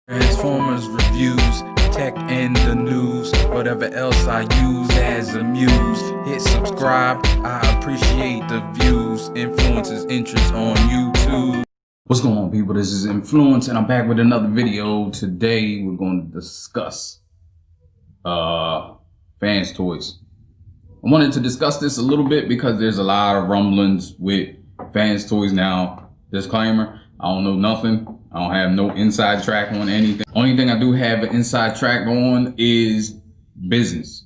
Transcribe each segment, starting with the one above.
Transformers reviews, tech and the news, whatever else I use as a muse. Hit subscribe, I appreciate the views. Influence's interest on YouTube. What's going on, people? This is Influence and I'm back with another video. Today we're going to discuss fans toys. I wanted to discuss this a little bit because there's a lot of rumblings with fans toys now. Disclaimer, I don't know nothing. I don't have no inside track on anything. Only thing I do have an inside track on is business.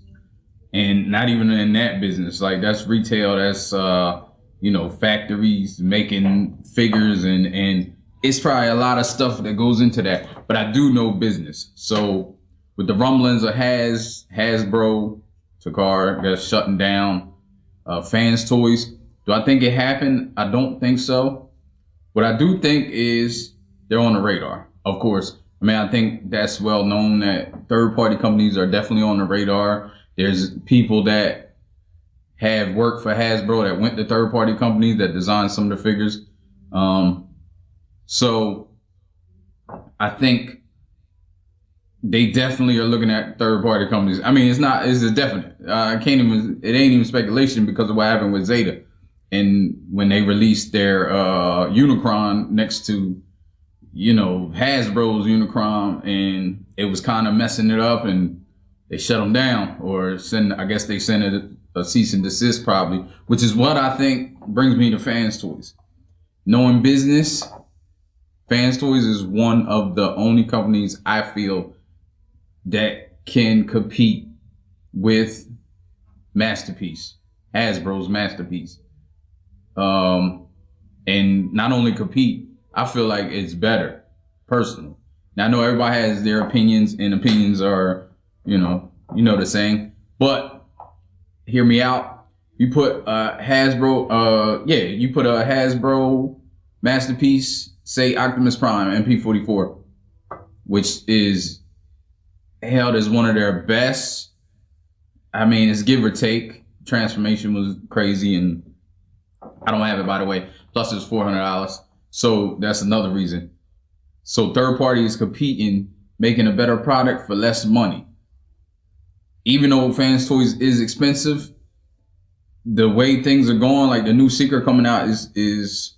And not even in that business. Like, that's retail, that's you know, factories making figures, and it's probably a lot of stuff that goes into that. But I do know business. So with the rumblings of Hasbro, Takar, that's shutting down fans toys. Do I think it happened? I don't think so. What I do think is they're on the radar, of course. I mean, I think that's well known that third-party companies are definitely on the radar. There's people that have worked for Hasbro that went to third-party companies that designed some of the figures. So I think they definitely are looking at third-party companies. I mean, it's a definite. It ain't even speculation because of what happened with Zeta. And when they released their Unicron next to, you know, Hasbro's Unicron, and it was kind of messing it up, and they shut them down, or I guess they sent it a cease and desist probably, which is what I think brings me to fans toys. Knowing business, fans toys is one of the only companies I feel that can compete with Masterpiece, Hasbro's Masterpiece. And not only compete, I feel like it's better, personally. Now, I know everybody has their opinions, and opinions are, you know the saying, but hear me out. You put Hasbro, you put a Hasbro Masterpiece, say Optimus Prime MP44, which is held as one of their best. I mean, it's give or take. Transformation was crazy, and I don't have it, by the way. Plus, it's $400. So that's another reason. So third party is competing, making a better product for less money. Even though fans toys is expensive, the way things are going, like the new Seeker coming out is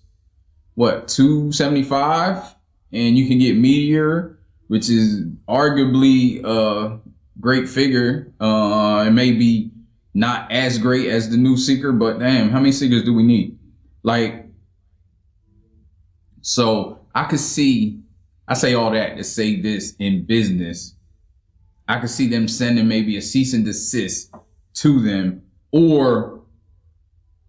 what, $275, and you can get Meteor, which is arguably a great figure. It may be not as great as the new Seeker, but damn, how many Seekers do we need? Like, so I could see, I say all that to say this, in business, I could see them sending maybe a cease and desist to them, or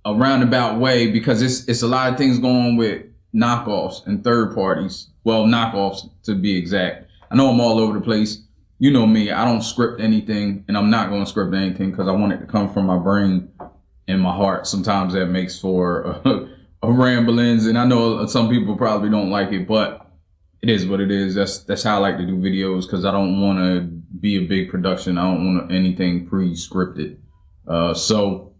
a roundabout way, because it's a lot of things going on with knockoffs and third parties. Well, knockoffs to be exact. I know I'm all over the place. You know me, I don't script anything, and I'm not going to script anything because I want it to come from my brain and my heart. Sometimes that makes for a ramblings, and I know some people probably don't like it, but it is what it is. That's how I like to do videos, because I don't want to be a big production. I don't want anything pre-scripted. So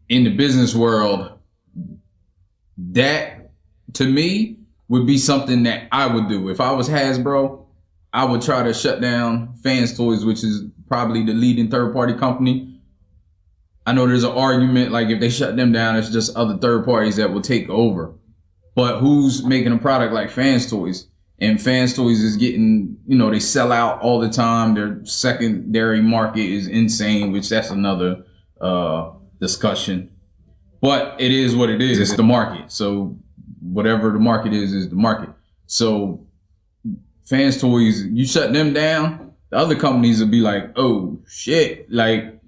in the business world, that to me would be something that I would do. If I was Hasbro, I would try to shut down fans toys, which is probably the leading third-party company. I know there's an argument, like if they shut them down, it's just other third parties that will take over. But who's making a product like fans toys? And fans toys is getting, you know, they sell out all the time. Their secondary market is insane, which that's another discussion. But it is what it is. It's the market. So whatever the market is the market. So fans toys, you shut them down, the other companies will be like, oh shit, like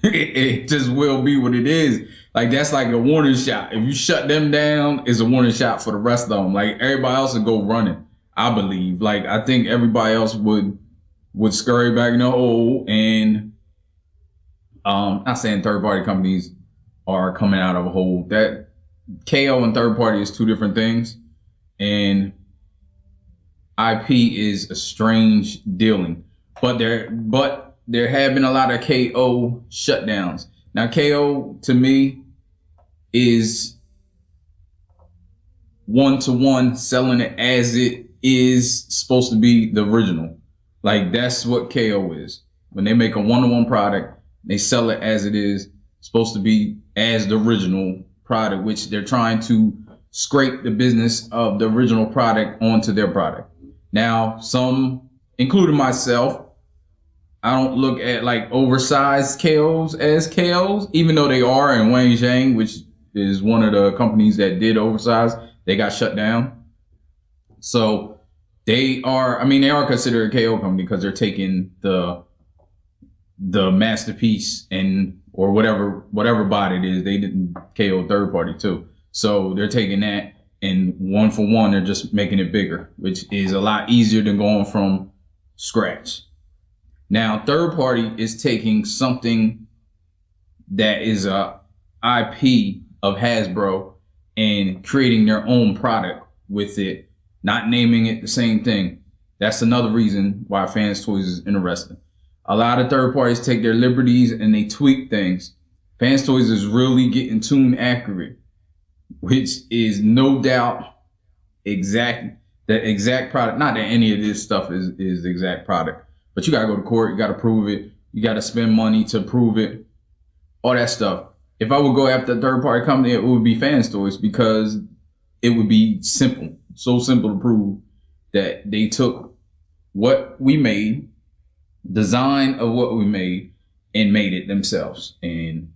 it just will be what it is. Like, that's like a warning shot. If you shut them down, it's a warning shot for the rest of them. Like, everybody else would go running, I believe. Like, I think everybody else would scurry back in the hole. And not saying third party companies are coming out of a hole. That KO and third party is two different things, and IP is a strange dealing. But there have been a lot of KO shutdowns. Now, KO to me is one-to-one, selling it as it is supposed to be the original. Like, that's what KO is. When they make a one-to-one product, they sell it as it is supposed to be, as the original product, which they're trying to scrape the business of the original product onto their product. Now, some, including myself, I don't look at like oversized KOs as KOs, even though they are. And Wang Zhang, which is one of the companies that did oversize, they got shut down. So they are, I mean, they are considered a KO company because they're taking the masterpiece and, or whatever body it is, they didn't KO third party too. So they're taking that and one for one, they're just making it bigger, which is a lot easier than going from scratch. Now, third party is taking something that is a IP of Hasbro and creating their own product with it, not naming it the same thing. That's another reason why Fans Toys is interesting. A lot of third parties take their liberties and they tweak things. Fans Toys is really getting tune accurate, which is no doubt the exact product. Not that any of this stuff is the exact product, but you gotta go to court, you gotta prove it, you gotta spend money to prove it, all that stuff. If I would go after a third party company, it would be Fans Toys because it would be simple, so simple to prove that they took what we made, design of what we made, and made it themselves. And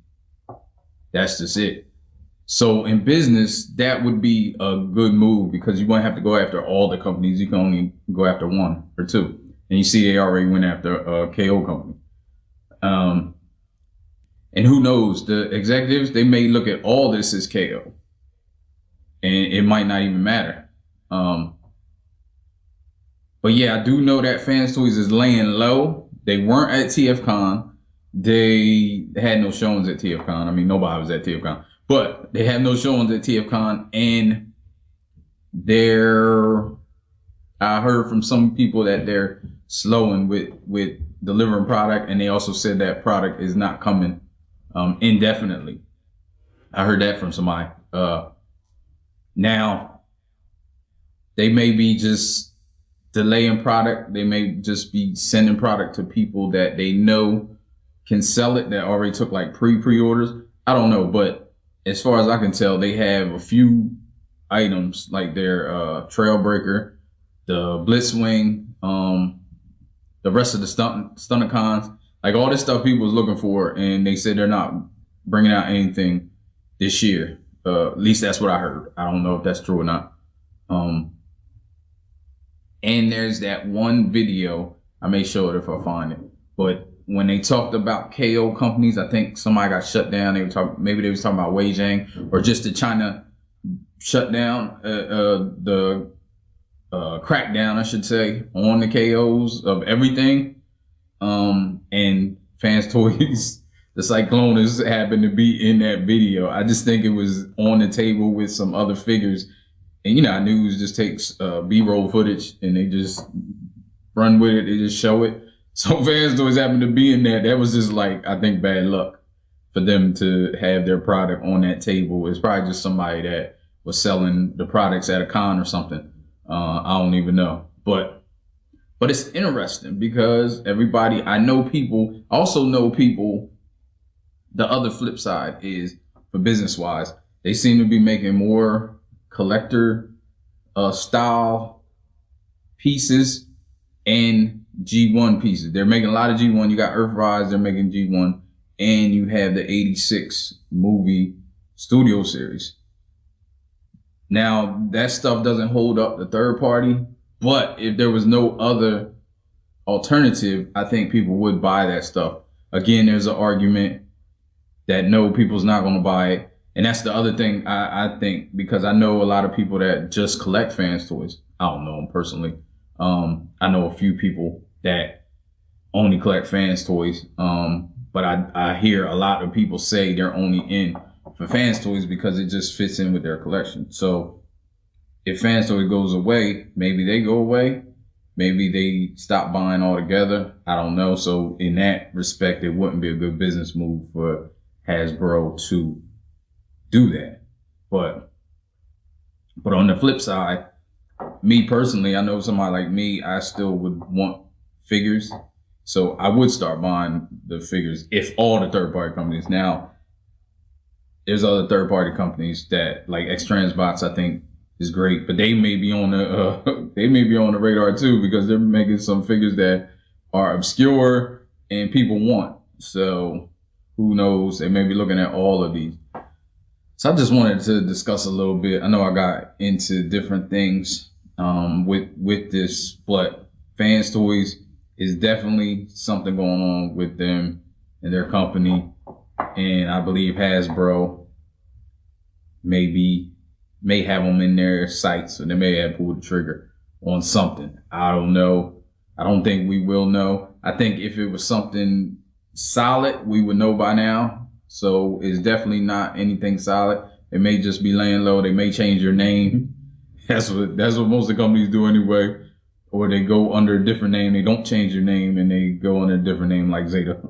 that's just it. So in business, that would be a good move because you won't have to go after all the companies. You can only go after one or two. And you see they already went after a KO company. And who knows, the executives, they may look at all this as KO. And it might not even matter. But yeah, I do know that Fans Toys is laying low. They weren't at TFCon. They had no showings at TFCon. I mean, nobody was at TFCon. But they have no showings at TFCon. And I heard from some people that they're slowing with delivering product. And they also said that product is not coming indefinitely. I heard that from somebody. Now, they may be just delaying product. They may just be sending product to people that they know can sell it, that already took like pre-orders. I don't know, but as far as I can tell, they have a few items like their Trailbreaker, the Blitzwing, the rest of the Stunticons, like all this stuff people was looking for, and they said they're not bringing out anything this year. At least that's what I heard. I don't know if that's true or not. And there's that one video, I may show it if I find it, but when they talked about KO companies, I think somebody got shut down. They were talking, maybe they was talking about Wei Zhang, or just the China shutdown, the crackdown, I should say, on the KOs of everything. And Fans Toys, the Cyclonus happened to be in that video. I just think it was on the table with some other figures. And you know, news just takes B-roll footage and they just run with it. They just show it. So Fans Toys happened to be in that. That was just like, I think, bad luck for them to have their product on that table. It's probably just somebody that was selling the products at a con or something. I don't even know. But it's interesting because everybody, I also know people, the other flip side is, for business-wise, they seem to be making more collector style pieces and G1 pieces. They're making a lot of G1. You got Earthrise, they're making G1, and you have the 86 movie studio series. Now, that stuff doesn't hold up the third party, but if there was no other alternative, I think people would buy that stuff. Again, there's an argument that no, people's not going to buy it. And that's the other thing I think, because I know a lot of people that just collect Fans Toys. I don't know them personally. I know a few people that only collect Fans Toys. But I hear a lot of people say they're only in for Fans Toys because it just fits in with their collection. So if Fans Toys goes away, maybe they go away. Maybe they stop buying altogether. I don't know. So in that respect, it wouldn't be a good business move for Hasbro to do that. But But on the flip side, me personally, I know somebody like me, I still would want figures. So I would start buying the figures if all the third-party companies. Now, there's other third-party companies that, like X-Transbots, I think is great, but they may be on the radar too, because they're making some figures that are obscure and people want. So who knows? They may be looking at all of these. So I just wanted to discuss a little bit. I know I got into different things with this, but Fans Toys is definitely something going on with them and their company. And I believe Hasbro may have them in their sights, so they may have pulled the trigger on something. I don't know. I don't think we will know. I think if it was something solid, we would know by now. So it's definitely not anything solid. It may just be laying low. They may change your name. That's what most of the companies do anyway. Or they go under a different name. They don't change their name and they go under a different name like Zeta.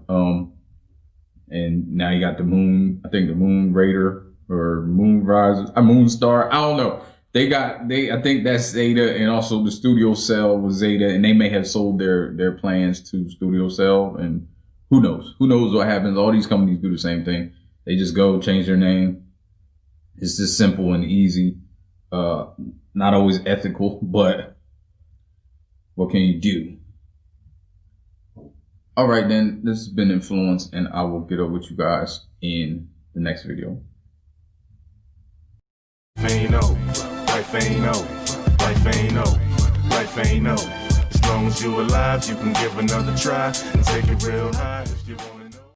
And now you got the Moon, I think the Moon Raider or Moon Riser, Moon Star. I don't know. I think that's Zeta, and also the Studio Cell was Zeta, and they may have sold their plans to Studio Cell, and who knows? Who knows what happens? All these companies do the same thing. They just go change their name. It's just simple and easy. Not always ethical, but what can you do? All right, then. This has been Inflewence, and I will get up with you guys in the next video. Life ain't over, life ain't over, life ain't over. As long as you're alive, you can give another try and take it real high if you want.